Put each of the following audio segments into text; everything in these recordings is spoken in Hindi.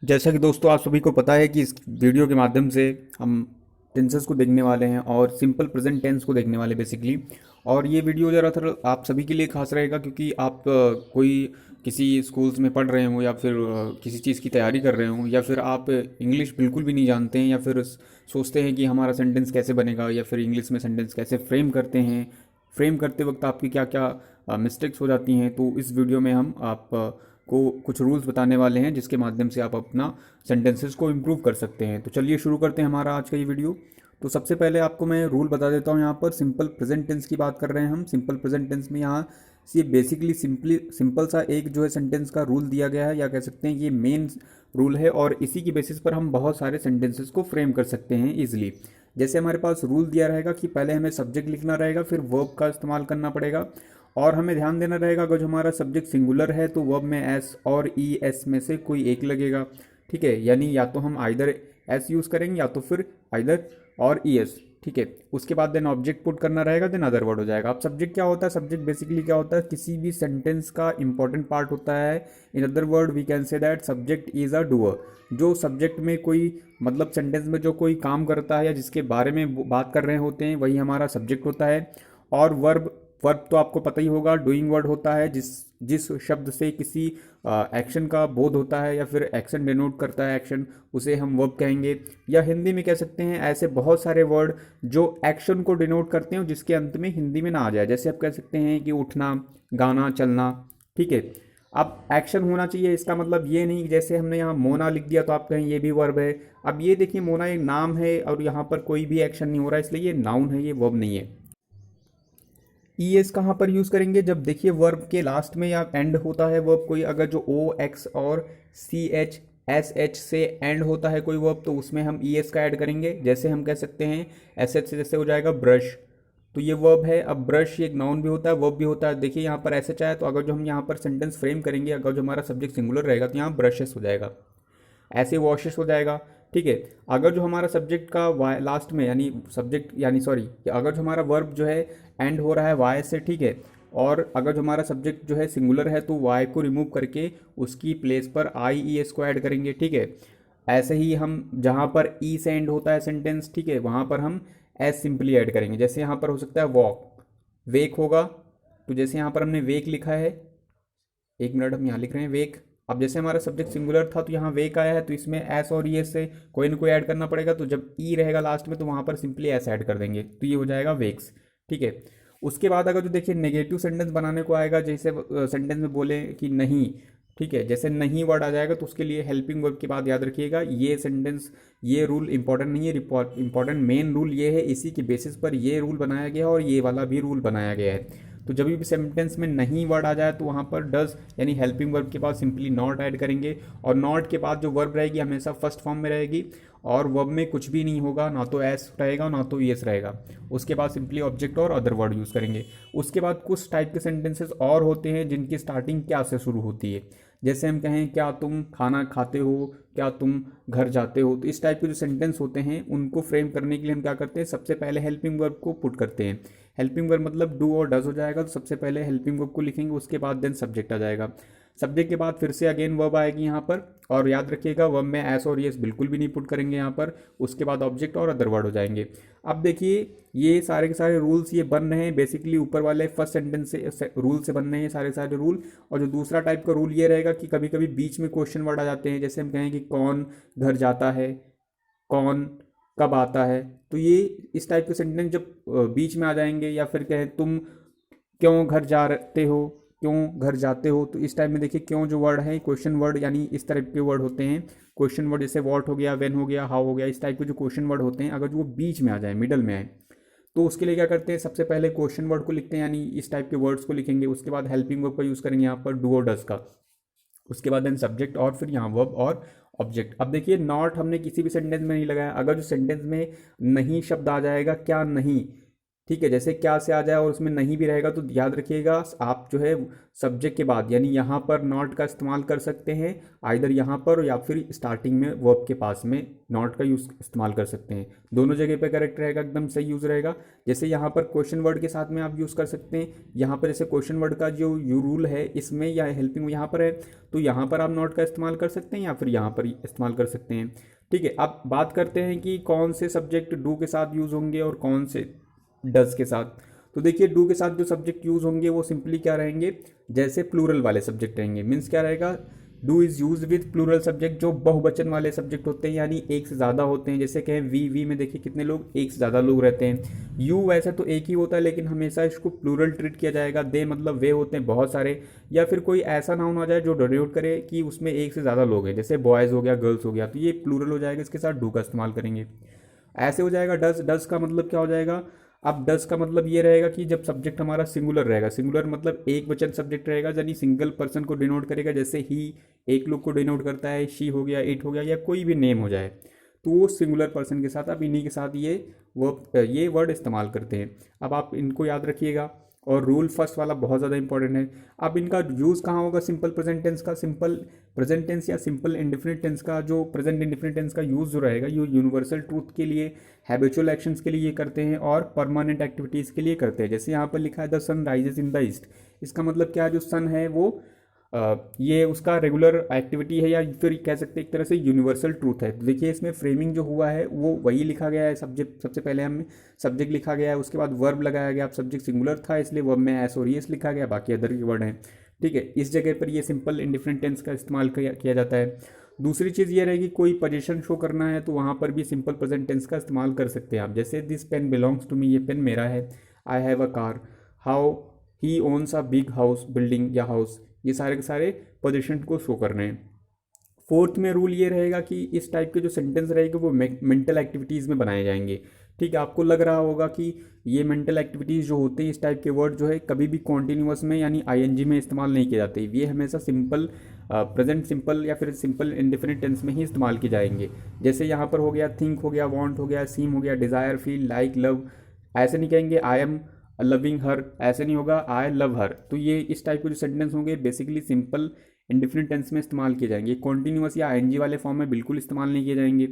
जैसा कि दोस्तों आप सभी को पता है कि इस वीडियो के माध्यम से हम टेंसेस को देखने वाले हैं और सिंपल प्रेजेंट टेंस को देखने वाले बेसिकली। और ये वीडियो ज़्यादातर आप सभी के लिए खास रहेगा क्योंकि आप कोई किसी स्कूल्स में पढ़ रहे हो या फिर किसी चीज़ की तैयारी कर रहे हो या फिर आप इंग्लिश बिल्कुल भी नहीं जानते हैं या फिर सोचते हैं कि हमारा सेंटेंस कैसे बनेगा या फिर इंग्लिश में सेंटेंस कैसे फ्रेम करते हैं। फ्रेम करते वक्त आपकी क्या क्या मिस्टेक्स हो जाती हैं, तो इस वीडियो में हम आप को कुछ रूल्स बताने वाले हैं जिसके माध्यम से आप अपना सेंटेंसेस को इम्प्रूव कर सकते हैं। तो चलिए शुरू करते हैं हमारा आज का ये वीडियो। तो सबसे पहले आपको मैं रूल बता देता हूँ। यहाँ पर सिंपल प्रेजेंट टेंस की बात कर रहे हैं हम। सिंपल प्रेजेंट टेंस में यहाँ से बेसिकली सिंपल सा एक जो है सेंटेंस का रूल दिया गया है, या कह सकते हैं ये मेन रूल है, और इसी की बेसिस पर हम बहुत सारे सेंटेंसेस को फ्रेम कर सकते हैं ईजिली। जैसे हमारे पास रूल दिया रहेगा कि पहले हमें सब्जेक्ट लिखना रहेगा, फिर वर्ब का इस्तेमाल करना पड़ेगा, और हमें ध्यान देना रहेगा अगर जो हमारा सब्जेक्ट सिंगुलर है तो वर्ब में एस और ई एस में से कोई एक लगेगा। ठीक है, यानी या तो हम आइदर एस यूज़ करेंगे या तो फिर आइदर और ई एस। ठीक है, उसके बाद देन ऑब्जेक्ट पुट करना रहेगा, देन अदर वर्ड हो जाएगा। अब सब्जेक्ट क्या होता है? सब्जेक्ट बेसिकली क्या होता है? किसी भी सेंटेंस का इंपॉर्टेंट पार्ट होता है। In other word we can say that subject is a doer. जो सब्जेक्ट में कोई मतलब सेंटेंस में जो कोई काम करता है या जिसके बारे में बात कर रहे होते हैं वही हमारा सब्जेक्ट होता है। और वर्ब वर्ब तो आपको पता ही होगा, डूइंग वर्ड होता है जिस जिस शब्द से किसी एक्शन का बोध होता है या फिर एक्शन डिनोट करता है एक्शन, उसे हम वर्ब कहेंगे। या हिंदी में कह सकते हैं ऐसे बहुत सारे वर्ड जो एक्शन को डिनोट करते हैं जिसके अंत में हिंदी में ना आ जाए। जैसे आप कह सकते हैं कि उठना, गाना, चलना। ठीक है, अब एक्शन होना चाहिए, इसका मतलब ये नहीं कि जैसे हमने यहाँ मोना लिख दिया तो आप कहें ये भी वर्ब है। अब ये देखिए, मोना एक नाम है और यहाँ पर कोई भी एक्शन नहीं हो रहा है, इसलिए ये नाउन है, ये वर्ब नहीं है। ई एस कहाँ पर यूज़ करेंगे? जब देखिए वर्ब के लास्ट में या एंड होता है वर्ब कोई, अगर जो ओ एक्स और सी एच एस एच से एंड होता है कोई वर्ब, तो उसमें हम ई एस का ऐड करेंगे। जैसे हम कह सकते हैं एस एच से जैसे हो जाएगा ब्रश, तो ये वर्ब है। अब ब्रश एक नाउन भी होता है, वर्ब भी होता है। देखिए यहाँ पर एस एच आया, तो अगर जो हम यहाँ पर सेंटेंस फ्रेम करेंगे, अगर जो हमारा सब्जेक्ट सिंगुलर रहेगा तो यहाँ ब्रशेस हो जाएगा, ऐसे वॉशेस हो जाएगा। ठीक है, अगर जो हमारा सब्जेक्ट का लास्ट में यानी सब्जेक्ट यानी सॉरी, अगर जो हमारा वर्ब जो है एंड हो रहा है वाई से, ठीक है, और अगर जो हमारा सब्जेक्ट जो है सिंगुलर है तो वाई को रिमूव करके उसकी प्लेस पर आई ई एस को ऐड करेंगे। ठीक है, ऐसे ही हम जहाँ पर ई से एंड होता है सेंटेंस, ठीक है, वहाँ पर हम एस सिंपली ऐड करेंगे। जैसे यहाँ पर हो सकता है वॉक, वेक होगा, तो जैसे यहाँ पर हमने वेक लिखा है, एक मिनट, हम यहाँ लिख रहे हैं वेक। अब जैसे हमारा सब्जेक्ट सिंगुलर था तो यहाँ वेक आया है, तो इसमें एस और ई एस से कोई ना कोई ऐड करना पड़ेगा, तो जब ई रहेगा लास्ट में तो वहाँ पर सिंपली एस ऐड कर देंगे, तो ये हो जाएगा वेक्स। ठीक है, उसके बाद अगर जो देखिए नेगेटिव सेंटेंस बनाने को आएगा, जैसे सेंटेंस में बोले कि नहीं, ठीक है, जैसे नहीं वर्ड आ जाएगा तो उसके लिए हेल्पिंग वर्ब के बाद याद रखिएगा ये सेंटेंस, ये रूल इंपॉर्टेंट नहीं है, इंपॉर्टेंट मेन रूल ये है, इसी के बेसिस पर ये रूल बनाया गया है और ये वाला भी रूल बनाया गया है। तो जब भी सेंटेंस में नहीं वर्ड आ जाए तो वहाँ पर डज यानी हेल्पिंग वर्ब के बाद सिंपली नॉट ऐड करेंगे, और नॉट के बाद जो वर्ब रहेगी हमेशा फर्स्ट फॉर्म में रहेगी, और वर्ब में कुछ भी नहीं होगा, ना तो एस रहेगा ना तो एस रहेगा। उसके बाद सिंपली ऑब्जेक्ट और अदर वर्ड यूज़ करेंगे। उसके बाद कुछ टाइप के सेंटेंसेस और होते हैं जिनकी स्टार्टिंग क्या से शुरू होती है। जैसे हम कहें क्या तुम खाना खाते हो, क्या तुम घर जाते हो, तो इस टाइप के जो सेंटेंस होते हैं उनको फ्रेम करने के लिए हम क्या करते हैं, सबसे पहले हेल्पिंग वर्ब को पुट करते हैं। हेल्पिंग वर्ब मतलब डू और डज हो जाएगा, तो सबसे पहले हेल्पिंग वर्ब को लिखेंगे, उसके बाद देन सब्जेक्ट आ जाएगा। सब्जेक्ट के बाद फिर से अगेन वर्ब आएगी यहाँ पर, और याद रखिएगा वर्ब में एस और यस बिल्कुल भी नहीं पुट करेंगे यहाँ पर। उसके बाद ऑब्जेक्ट और अदर वर्ड हो जाएंगे। अब देखिए ये सारे के सारे रूल्स ये बन रहे हैं बेसिकली ऊपर वाले फर्स्ट सेंटेंस से रूल से बन रहे हैं सारे सारे रूल। और जो दूसरा टाइप का रूल ये रहेगा कि कभी कभी बीच में क्वेश्चन वर्ड आ जाते हैं, जैसे हम कहें कि कौन घर जाता है, कौन कब आता है, तो ये इस टाइप के सेंटेंस जब बीच में आ जाएंगे, या फिर कहें तुम क्यों घर जाते हो, क्यों घर जाते हो, तो इस टाइप में देखिए क्यों जो वर्ड है क्वेश्चन वर्ड, यानी इस टाइप के वर्ड होते हैं क्वेश्चन वर्ड, जैसे वॉट हो गया, वेन हो गया, हाउ हो गया, इस टाइप के जो क्वेश्चन वर्ड होते हैं अगर जो वो बीच में आ जाए, मिडल में आए, तो उसके लिए क्या करते हैं, सबसे पहले क्वेश्चन वर्ड को लिखते हैं, यानी इस टाइप के वर्ड्स को लिखेंगे। उसके बाद हेल्पिंग वर्ब का यूज़ करेंगे यहाँ पर डू और डज का। उसके बाद देन सब्जेक्ट और फिर यहाँ वर्ब और ऑब्जेक्ट। अब देखिए नॉट हमने किसी भी सेंटेंस में नहीं लगाया, अगर जो सेंटेंस में नहीं शब्द आ जाएगा, क्या नहीं, ठीक है, जैसे क्या से आ जाए और उसमें नहीं भी रहेगा तो याद रखिएगा आप जो है सब्जेक्ट के बाद यानी यहाँ पर नॉट का इस्तेमाल कर सकते हैं, आइदर यहाँ पर या फिर स्टार्टिंग में वर्ब के पास में नॉट का यूज़ इस्तेमाल कर सकते हैं। दोनों जगह पे करेक्ट रहेगा, एकदम सही यूज़ रहेगा। जैसे यहाँ पर क्वेश्चन वर्ड के साथ में आप यूज़ कर सकते हैं। यहाँ पर जैसे क्वेश्चन वर्ड का जो यू रूल है इसमें या हेल्पिंग यहाँ पर है, तो यहाँ पर आप नॉट का इस्तेमाल कर सकते हैं या फिर यहाँ पर इस्तेमाल कर सकते हैं। ठीक है, अब बात करते हैं कि कौन से सब्जेक्ट डू के साथ यूज़ होंगे और कौन से डज के साथ। तो देखिए डू के साथ जो सब्जेक्ट यूज होंगे वो सिंपली क्या रहेंगे, जैसे प्लूरल वाले सब्जेक्ट रहेंगे। मीन्स क्या रहेगा, do is use with plural subject, जो बहुवचन वाले सब्जेक्ट होते हैं यानी एक से ज़्यादा होते हैं। जैसे कहें वी में देखिए कितने लोग, एक से ज़्यादा लोग रहते हैं। यू वैसे तो एक ही होता है लेकिन हमेशा इसको प्लूरल ट्रीट किया जाएगा। दे मतलब वे होते हैं बहुत सारे, या फिर कोई ऐसा नाउन आ जाए जो डिनोट करे कि उसमें एक से ज़्यादा लोग हैं, जैसे बॉयज़ हो गया, गर्ल्स हो गया, तो ये प्लूरल हो जाएगा, इसके साथ डू का इस्तेमाल करेंगे। ऐसे हो जाएगा डज। डज का मतलब क्या हो जाएगा, अब डज का मतलब ये रहेगा कि जब सब्जेक्ट हमारा सिंगुलर रहेगा, सिंगुलर मतलब एक वचन सब्जेक्ट रहेगा, यानी सिंगल पर्सन को डिनोट करेगा। जैसे ही एक लोग को डिनोट करता है, शी हो गया, इट हो गया, या कोई भी नेम हो जाए, तो वो सिंगुलर पर्सन के साथ आप इन्हीं के साथ ये वर्ड इस्तेमाल करते हैं। अब आप इनको याद रखिएगा। और रूल फर्स्ट वाला बहुत ज़्यादा इंपॉर्टेंट है। अब इनका यूज़ कहाँ होगा, सिंपल प्रेजेंट टेंस का, सिंपल प्रेजेंट टेंस या सिंपल इंडिफिनिट टेंस का, जो प्रेजेंट इंडिफिनिट टेंस का यूज़ जो रहेगा ये यूनिवर्सल ट्रूथ के लिए, हैबिचुअल एक्शंस के लिए ये करते हैं और परमानेंट एक्टिविटीज़ के लिए करते हैं। जैसे यहाँ पर लिखा है the sun rises in the east, इसका मतलब क्या है, जो सन है वो ये उसका रेगुलर एक्टिविटी है, या फिर कह सकते हैं एक तरह से यूनिवर्सल ट्रूथ है। तो देखिए इसमें फ्रेमिंग जो हुआ है वो वही लिखा गया है। सब्जेक्ट सबसे पहले हमने सब्जेक्ट लिखा गया है, उसके बाद वर्ब लगाया गया। अब सब्जेक्ट सिंगुलर था इसलिए वर्ब में एस और यस लिखा गया, बाकी अदर के वर्ड हैं। ठीक है, इस जगह पर ये सिंपल इंडिफरेंट टेंस का इस्तेमाल किया जाता है। दूसरी चीज़ ये रहेगी, कोई पोजीशन शो करना है तो वहाँ पर भी सिंपल प्रेजेंट टेंस का इस्तेमाल कर सकते हैं आप। जैसे this pen belongs to me, ये पेन मेरा है। I have a car, how he owns a big house, building या हाउस, ये सारे के सारे पोजीशन को शो करने हैं। फोर्थ में रूल ये रहेगा कि इस टाइप के जो सेंटेंस रहेंगे वो मेंटल एक्टिविटीज़ में बनाए जाएंगे। ठीक है, आपको लग रहा होगा कि ये मेंटल एक्टिविटीज़ जो होते हैं, इस टाइप के वर्ड जो है कभी भी कॉन्टिन्यूअस में यानी आईएनजी में इस्तेमाल नहीं किए जाते। ये हमेशा सिंपल प्रेजेंट सिंपल या फिर सिंपल इंडिफिनिट टेंस में ही इस्तेमाल किए जाएंगे। जैसे यहाँ पर हो गया थिंक हो गया, वांट हो गया, सीम हो गया, डिज़ायर, फील, लाइक, लव। ऐसे नहीं कहेंगे आई एम लविंग हर, ऐसे नहीं होगा आई लव हर। तो ये इस टाइप के जो सेंटेंस होंगे बेसिकली सिंपल इंडिफिनिट टेंस में इस्तेमाल किए जाएंगे, कॉन्टिन्यूअस या आईएनजी वाले फॉर्म में बिल्कुल इस्तेमाल नहीं किए जाएंगे।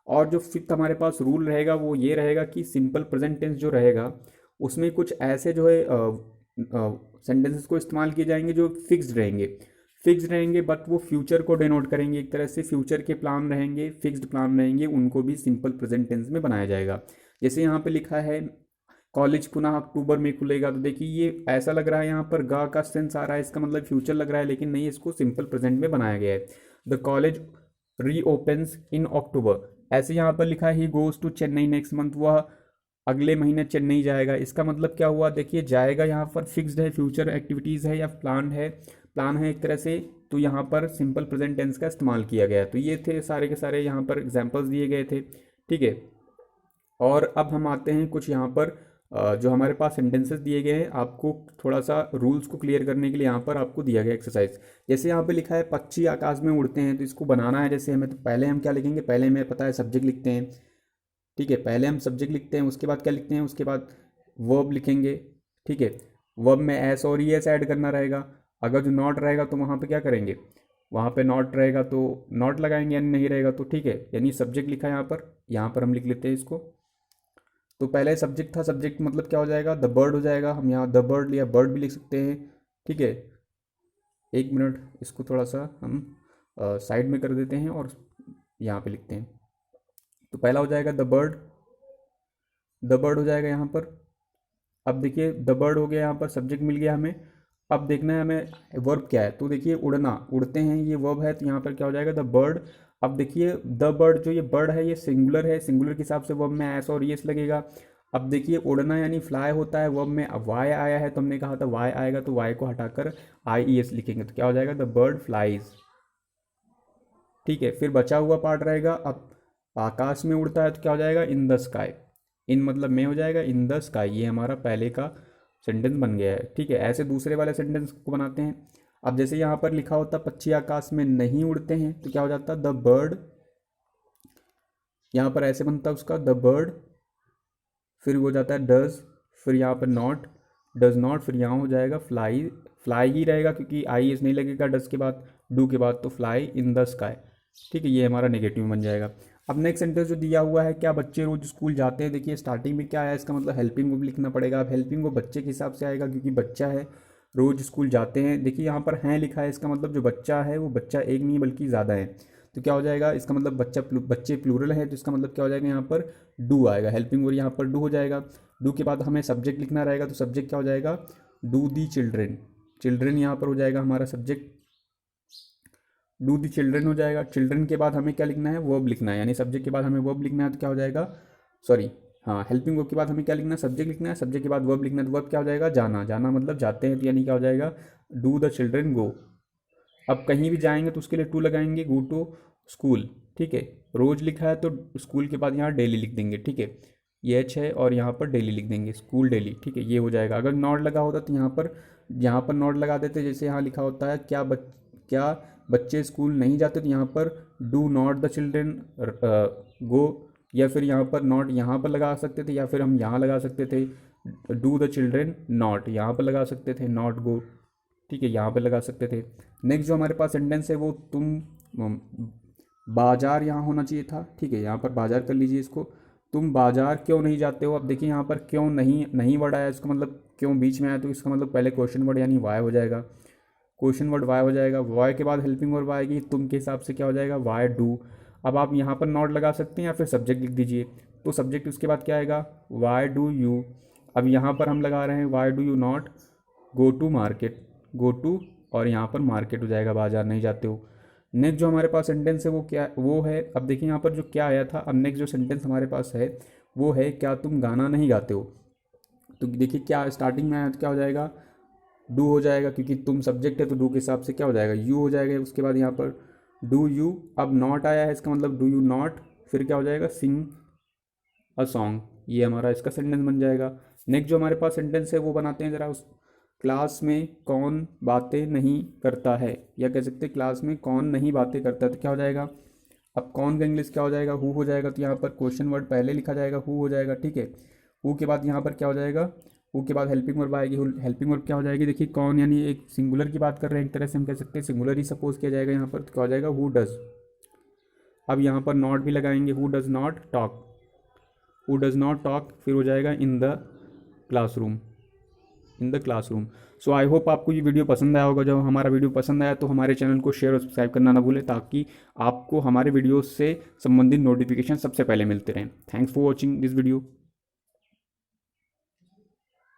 और जो फिफ्थ हमारे पास रूल रहेगा वो ये रहेगा कि सिंपल प्रेजेंट टेंस जो रहेगा उसमें कुछ ऐसे जो है सेंटेंसेस को इस्तेमाल किए जाएंगे जो फिक्स्ड रहेंगे बट वो फ्यूचर को डिनोट करेंगे। एक तरह से फ्यूचर के प्लान रहेंगे, फिक्स्ड प्लान रहेंगे, उनको भी सिंपल प्रेजेंट टेंस में बनाया जाएगा। जैसे यहाँ पे लिखा है कॉलेज पुनः अक्टूबर में खुलेगा, तो देखिए ये ऐसा लग रहा है यहाँ पर गा का सेंस आ रहा है, इसका मतलब फ्यूचर लग रहा है, लेकिन नहीं, इसको सिंपल प्रेजेंट में बनाया गया है। The college reopens in October. ऐसे यहाँ पर लिखा है he goes to Chennai next month, वह अगले महीने चेन्नई जाएगा। इसका मतलब क्या हुआ, देखिए जाएगा यहाँ पर फिक्स्ड है, फ्यूचर एक्टिविटीज़ है या प्लान है एक तरह से, तो यहाँ पर सिंपल प्रेजेंट टेंस का इस्तेमाल किया गया है। तो ये थे सारे के सारे यहाँ पर एग्जाम्पल्स दिए गए थे। ठीक है, और अब हम आते हैं कुछ यहाँ पर जो हमारे पास सेंटेंसेस दिए गए हैं, आपको थोड़ा सा रूल्स को क्लियर करने के लिए यहाँ पर आपको दिया गया एक्सरसाइज। जैसे यहाँ पे लिखा है पक्षी आकाश में उड़ते हैं, तो इसको बनाना है जैसे हमें, तो पहले हम क्या लिखेंगे, पहले हमें पता है सब्जेक्ट लिखते हैं। ठीक है, पहले हम सब्जेक्ट लिखते हैं, उसके बाद क्या लिखते हैं, उसके बाद वर्ब लिखेंगे। ठीक है, वर्ब में एस और ई एस ऐड करना रहेगा। अगर जो नॉट रहेगा तो वहाँ पे क्या करेंगे, वहाँ पे नॉट रहेगा तो नॉट लगाएंगे, यानी नहीं रहेगा तो ठीक है, यानी सब्जेक्ट लिखा है यहाँ पर हम लिख लेते हैं इसको। तो पहले सब्जेक्ट था, सब्जेक्ट मतलब क्या हो जाएगा, द बर्ड हो जाएगा। हम यहाँ द बर्ड या बर्ड भी लिख सकते हैं। ठीक है, एक मिनट, इसको थोड़ा सा हम साइड में कर देते हैं और यहाँ पे लिखते हैं। तो पहला हो जाएगा द बर्ड हो जाएगा यहाँ पर। अब देखिए द बर्ड हो गया, यहाँ पर सब्जेक्ट मिल गया हमें। अब देखना है हमें वर्ब क्या है, तो देखिए उड़ना, उड़ते हैं, ये वर्ब है, तो यहाँ पर क्या हो जाएगा, द बर्ड। अब देखिए द बर्ड, जो ये बर्ड है ये सिंगुलर है, सिंगुलर के हिसाब से वर्ब में एस और यस लगेगा। अब देखिए उड़ना यानी फ्लाई होता है वर्ब में, अब वाई आया है तो हमने कहा था वाई आएगा, तो वाई को हटाकर आई ई एस लिखेंगे, तो क्या हो जाएगा, द बर्ड फ्लाइज। ठीक है, फिर बचा हुआ पार्ट रहेगा, अब आकाश में उड़ता है तो क्या हो जाएगा, इन द स्काई। इन मतलब में हो जाएगा, इन द स्काई। ये हमारा पहले का सेंटेंस बन गया है। ठीक है, ऐसे दूसरे वाले सेंटेंस को बनाते हैं। अब जैसे यहाँ पर लिखा होता पक्षी आकाश में नहीं उड़ते हैं, तो क्या हो जाता, द बर्ड। यहाँ पर ऐसे बनता उसका द बर्ड, फिर हो जाता है डज फिर यहाँ पर नॉट, डज नॉट, फिर यहाँ हो जाएगा फ्लाई, फ्लाई ही रहेगा क्योंकि आई एस नहीं लगेगा डज के बाद, डू के बाद, तो फ्लाई इन द स्काई। ठीक है, ये हमारा नेगेटिव में बन जाएगा। अब नेक्स्ट सेंटेंस जो दिया हुआ है, क्या बच्चे रोज स्कूल जाते हैं, देखिए स्टार्टिंग में क्या आया, इसका मतलब हेल्पिंग वर्ब लिखना पड़ेगा। अब हेल्पिंग वर्ब बच्चे के हिसाब से आएगा क्योंकि बच्चा है, रोज स्कूल जाते हैं। देखिए यहाँ पर हैं लिखा है, इसका मतलब जो बच्चा है वो बच्चा एक नहीं बल्कि ज़्यादा है, तो क्या हो जाएगा, इसका मतलब बच्चे प्लूरल है, तो इसका मतलब क्या हो जाएगा, यहाँ पर डू आएगा, हेल्पिंग वर्ब यहाँ पर डू हो जाएगा। डू के बाद हमें सब्जेक्ट लिखना रहेगा, तो सब्जेक्ट क्या हो जाएगा, डू दी चिल्ड्रेन, चिल्ड्रेन यहाँ पर हो जाएगा हमारा सब्जेक्ट, डू दी चिल्ड्रेन हो जाएगा। चिल्ड्रेन के बाद हमें क्या लिखना है, वर्ब लिखना है, यानी सब्जेक्ट के बाद हमें वर्ब लिखना है, तो क्या हो जाएगा, सॉरी हाँ, हेल्पिंग वर्ब के बाद हमें क्या लिखना है, सब्जेक्ट लिखना है, सब्जेक्ट के बाद वर्ब लिखना है, तो वर्ब क्या हो जाएगा, जाना, जाना मतलब जाते हैं, तो यानी क्या हो जाएगा, डू द चिल्ड्रेन गो। अब कहीं भी जाएंगे तो उसके लिए टू लगाएंगे, गो टू स्कूल। ठीक है, रोज लिखा है तो स्कूल के बाद यहाँ डेली लिख देंगे। ठीक है, ये एच है और यहाँ पर डेली लिख देंगे, स्कूल डेली। ठीक है, ये हो जाएगा। अगर नॉट लगा होता तो यहाँ पर नॉट लगा देते, जैसे यहाँ लिखा होता है क्या बच्चे स्कूल नहीं जाते, तो यहाँ पर डू नॉट द चिल्ड्रेन गो, या फिर यहाँ पर नॉट यहाँ पर लगा सकते थे, या फिर हम यहाँ लगा सकते थे डू द चिल्ड्रेन नॉट, यहाँ पर लगा सकते थे नॉट गो। ठीक है, यहाँ पर लगा सकते थे। नेक्स्ट जो हमारे पास सेंटेंस है वो बाजार यहाँ होना चाहिए था। ठीक है, यहाँ पर बाजार कर लीजिए इसको, तुम बाजार क्यों नहीं जाते हो। अब देखिए यहाँ पर क्यों नहीं वर्ड आया, इसका मतलब क्यों बीच में आया, तो इसका मतलब पहले क्वेश्चन वर्ड यानी वाई हो जाएगा, क्वेश्चन वर्ड वाई हो जाएगा। वाई के बाद हेल्पिंग वर्ब आएगी, तुम के हिसाब से क्या हो जाएगा, वाई डू। अब आप यहाँ पर नॉट लगा सकते हैं या फिर सब्जेक्ट लिख दीजिए, तो सब्जेक्ट उसके बाद क्या आएगा, वाई डू यू। अब यहाँ पर हम लगा रहे हैं why do you not go to market, go to और यहाँ पर मार्केट हो जाएगा, बाजार नहीं जाते हो। नेक्स्ट जो हमारे पास सेंटेंस है वो है, अब देखिए यहाँ पर जो क्या आया था, अब नेक्स्ट जो सेंटेंस हमारे पास है वो है, क्या तुम गाना नहीं गाते हो। तो देखिए क्या स्टार्टिंग में आया तो क्या हो जाएगा, डू हो जाएगा, क्योंकि तुम सब्जेक्ट है तो डू के हिसाब से क्या हो जाएगा, यू हो जाएगा। उसके बाद यहाँ पर डू यू, अब नॉट आया है, इसका मतलब डू यू नॉट, फिर क्या हो जाएगा, सिंग अ सॉन्ग। ये हमारा इसका सेंटेंस बन जाएगा। नेक्स्ट जो हमारे पास सेंटेंस है वो बनाते हैं ज़रा, उस क्लास में कौन बातें नहीं करता है, या कह सकते हैं क्लास में कौन नहीं बातें करता है, तो क्या हो जाएगा, अब कौन का इंग्लिश क्या हो जाएगा, हु हो जाएगा। तो यहाँ पर क्वेश्चन वर्ड पहले लिखा जाएगा, हु हो जाएगा। ठीक है, हु के बाद यहाँ पर क्या हो जाएगा, हु के बाद हेल्पिंग वर्ब आएगी। हेल्पिंग वर्ब क्या हो जाएगी, देखिए कौन यानी एक सिंगुलर की बात कर रहे हैं, एक तरह से हम कह सकते हैं सिंगुलर ही सपोज किया जाएगा यहाँ पर, तो क्या हो जाएगा, हु डज। अब यहाँ पर नॉट भी लगाएंगे, who does not talk, who does not talk, फिर हो जाएगा in the classroom, in the classroom. So I hope आपको ये वीडियो पसंद आया होगा। जब हमारा वीडियो पसंद आया तो हमारे चैनल को शेयर और सब्सक्राइब करना ना भूलें, ताकि आपको हमारे वीडियो से संबंधित नोटिफिकेशन सबसे पहले मिलते रहें। Thanks for watching this video.